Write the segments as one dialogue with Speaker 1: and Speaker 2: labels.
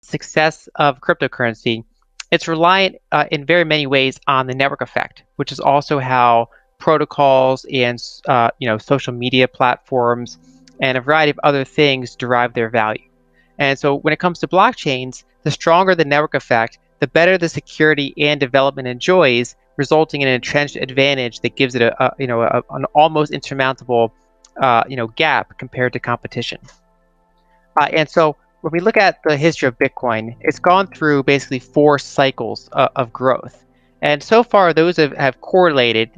Speaker 1: success of cryptocurrency, it's reliant in very many ways on the network effect, which is also how protocols and social media platforms and a variety of other things derive their value. And so when it comes to blockchains, the stronger the network effect, the better the security and development enjoys, resulting in an entrenched advantage that gives it an almost insurmountable gap compared to competition. And so when we look at the history of Bitcoin, it's gone through basically 4 cycles of growth. And so far, those have correlated.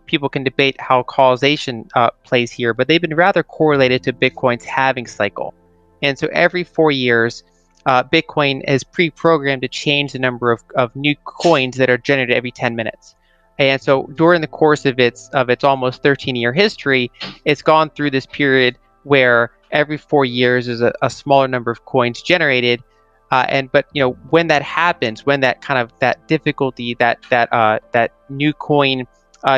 Speaker 1: People can debate how causation plays here, but they've been rather correlated to Bitcoin's halving cycle. And so every 4 years, Bitcoin is pre-programmed to change the number of new coins that are generated every 10 minutes. And so during the course of its almost 13-year history, it's gone through this period where every 4 years is a smaller number of coins generated, but when that happens, when that kind of that difficulty, that new coin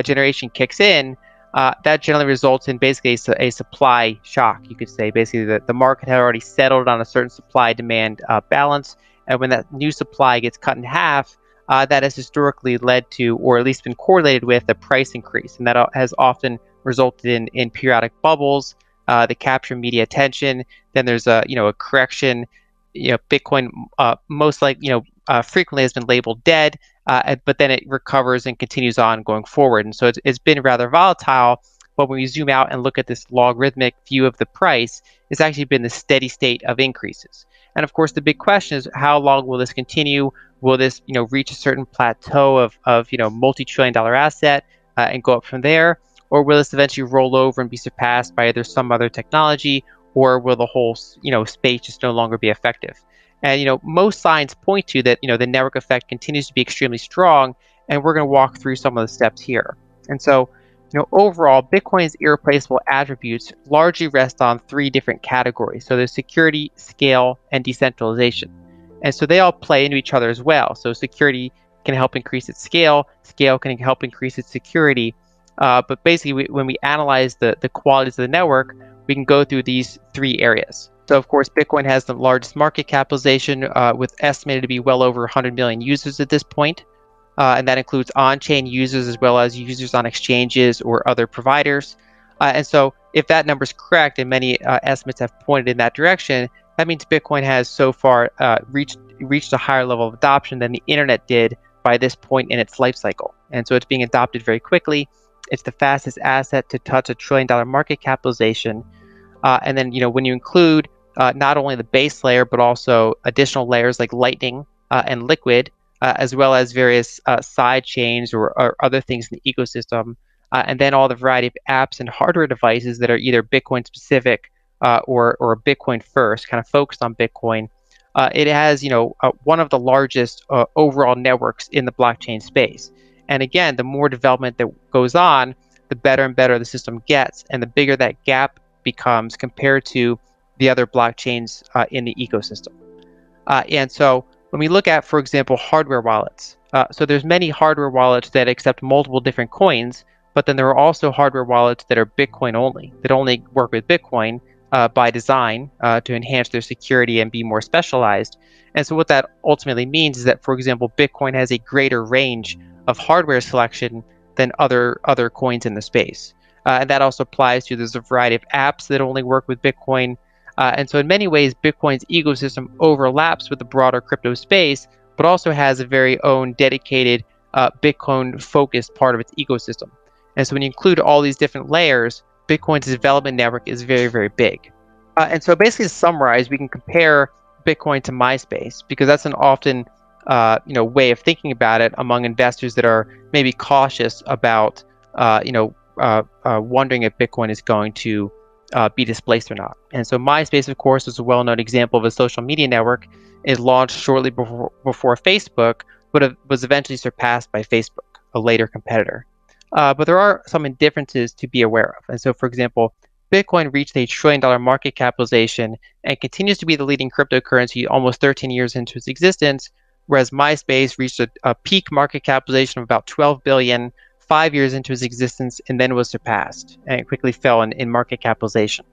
Speaker 1: generation kicks in, that generally results in basically a supply shock. You could say basically the market had already settled on a certain supply-demand balance, and when that new supply gets cut in half, that has historically led to, or at least been correlated with, a price increase, and that has often resulted in periodic bubbles that capture media attention. Then there's a correction. Bitcoin frequently has been labeled dead, but then it recovers and continues on going forward. And so it's been rather volatile. But when we zoom out and look at this logarithmic view of the price, it's actually been the steady state of increases. And of course, the big question is, how long will this continue? Will this reach a certain plateau of multi-trillion-dollar asset and go up from there? Or will this eventually roll over and be surpassed by either some other technology, or will the whole space just no longer be effective? And most signs point to that the network effect continues to be extremely strong, and we're going to walk through some of the steps here. And so overall, Bitcoin's irreplaceable attributes largely rest on 3 different categories. So there's security, scale, and decentralization. And so they all play into each other as well. So security can help increase its scale can help increase its security. But basically, when we analyze the qualities of the network, we can go through these 3 areas. So of course, Bitcoin has the largest market capitalization, with estimated to be well over 100 million users at this point. And that includes on-chain users as well as users on exchanges or other providers. And so if that number is correct, and many estimates have pointed in that direction, that means Bitcoin has so far reached a higher level of adoption than the internet did by this point in its life cycle. And so it's being adopted very quickly. It's the fastest asset to touch $1 trillion market capitalization. And then when you include not only the base layer, but also additional layers like Lightning and Liquid, as well as various side chains or other things in the ecosystem, and then all the variety of apps and hardware devices that are either Bitcoin specific or Bitcoin first, kind of focused on Bitcoin. It has one of the largest overall networks in the blockchain space. And again, the more development that goes on, the better and better the system gets, and the bigger that gap becomes compared to the other blockchains in the ecosystem. And so when we look at, for example, hardware wallets, so there's many hardware wallets that accept multiple different coins, but then there are also hardware wallets that are Bitcoin only, that only work with Bitcoin by design to enhance their security and be more specialized. And so what that ultimately means is that, for example, Bitcoin has a greater range of hardware selection than other coins in the space. And that also applies to, there's a variety of apps that only work with Bitcoin. And so in many ways, Bitcoin's ecosystem overlaps with the broader crypto space, but also has a very own dedicated Bitcoin-focused part of its ecosystem. And so when you include all these different layers, Bitcoin's development network is very, very big. And so basically, to summarize, we can compare Bitcoin to MySpace, because that's an often way of thinking about it among investors that are maybe cautious about wondering if Bitcoin is going to be displaced or not. And so MySpace, of course, is a well-known example of a social media network. It launched shortly before Facebook, but it was eventually surpassed by Facebook, a later competitor. But there are some differences to be aware of. And so, for example, Bitcoin reached $1 trillion market capitalization and continues to be the leading cryptocurrency almost 13 years into its existence, whereas MySpace reached a peak market capitalization of about 12 billion 5 years into its existence, and then was surpassed, and it quickly fell in market capitalization.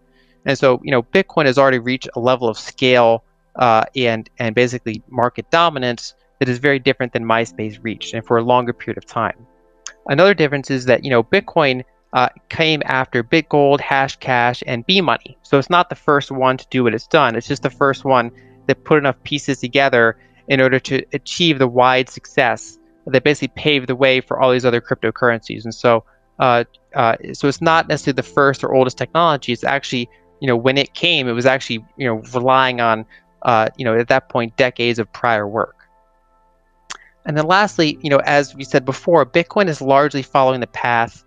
Speaker 1: And so, Bitcoin has already reached a level of scale and basically market dominance that is very different than MySpace reached, and for a longer period of time. Another difference is that Bitcoin came after BitGold, Hashcash, and B-Money. So it's not the first one to do what it's done. It's just the first one that put enough pieces together in order to achieve the wide success that basically paved the way for all these other cryptocurrencies. And so, so it's not necessarily the first or oldest technology. It's actually, when it came, it was actually, relying on, at that point, decades of prior work. And then lastly, as we said before, Bitcoin is largely following the path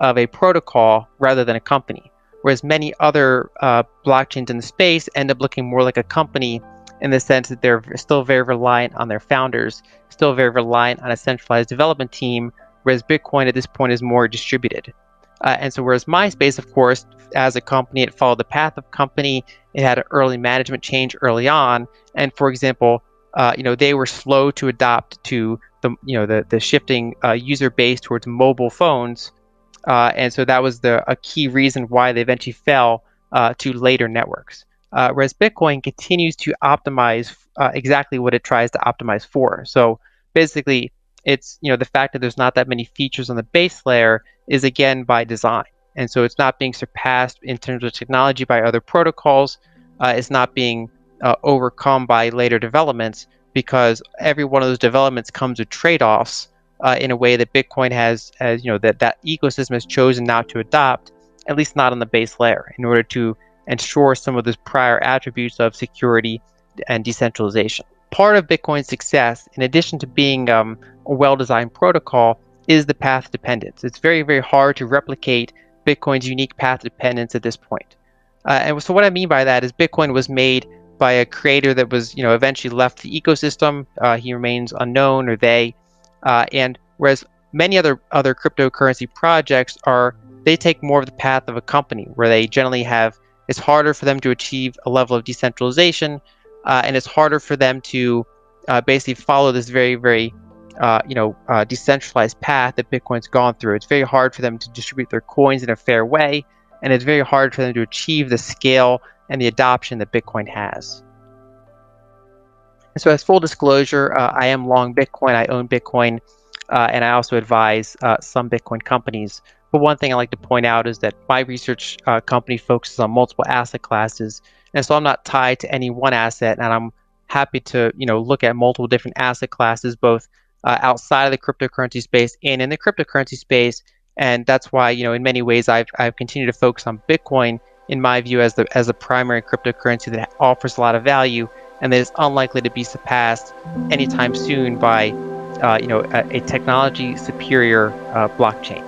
Speaker 1: of a protocol rather than a company, whereas many other blockchains in the space end up looking more like a company in the sense that they're still very reliant on their founders, still very reliant on a centralized development team, whereas Bitcoin at this point is more distributed. And so whereas MySpace, of course, as a company, it followed the path of company, it had an early management change early on, and for example, they were slow to adopt to the shifting user base towards mobile phones, and so that was a key reason why they eventually fell to later networks. Whereas Bitcoin continues to optimize exactly what it tries to optimize for. So basically, it's the fact that there's not that many features on the base layer is again by design, and so it's not being surpassed in terms of technology by other protocols. It's not being overcome by later developments, because every one of those developments comes with trade-offs in a way that Bitcoin has that ecosystem has chosen not to adopt, at least not on the base layer, in order to ensure some of those prior attributes of security and decentralization. Part of Bitcoin's success, in addition to being a well-designed protocol, is the path dependence. It's very, very hard to replicate Bitcoin's unique path dependence at this point. And so what I mean by that is Bitcoin was made by a creator that was, eventually left the ecosystem. He remains unknown, or they. And whereas many other cryptocurrency projects they take more of the path of a company, where they generally it's harder for them to achieve a level of decentralization, and it's harder for them to basically follow this very, very decentralized path that Bitcoin's gone through. It's very hard for them to distribute their coins in a fair way, and it's very hard for them to achieve the scale and the adoption that Bitcoin has. And so as full disclosure, I am long Bitcoin, I own Bitcoin, and I also advise some Bitcoin companies. But one thing I like to point out is that my research company focuses on multiple asset classes, and so I'm not tied to any one asset, and I'm happy to look at multiple different asset classes, both outside of the cryptocurrency space and in the cryptocurrency space. And that's why in many ways I've continued to focus on Bitcoin, in my view, as the primary cryptocurrency that offers a lot of value and that is unlikely to be surpassed anytime soon by a technology superior blockchain.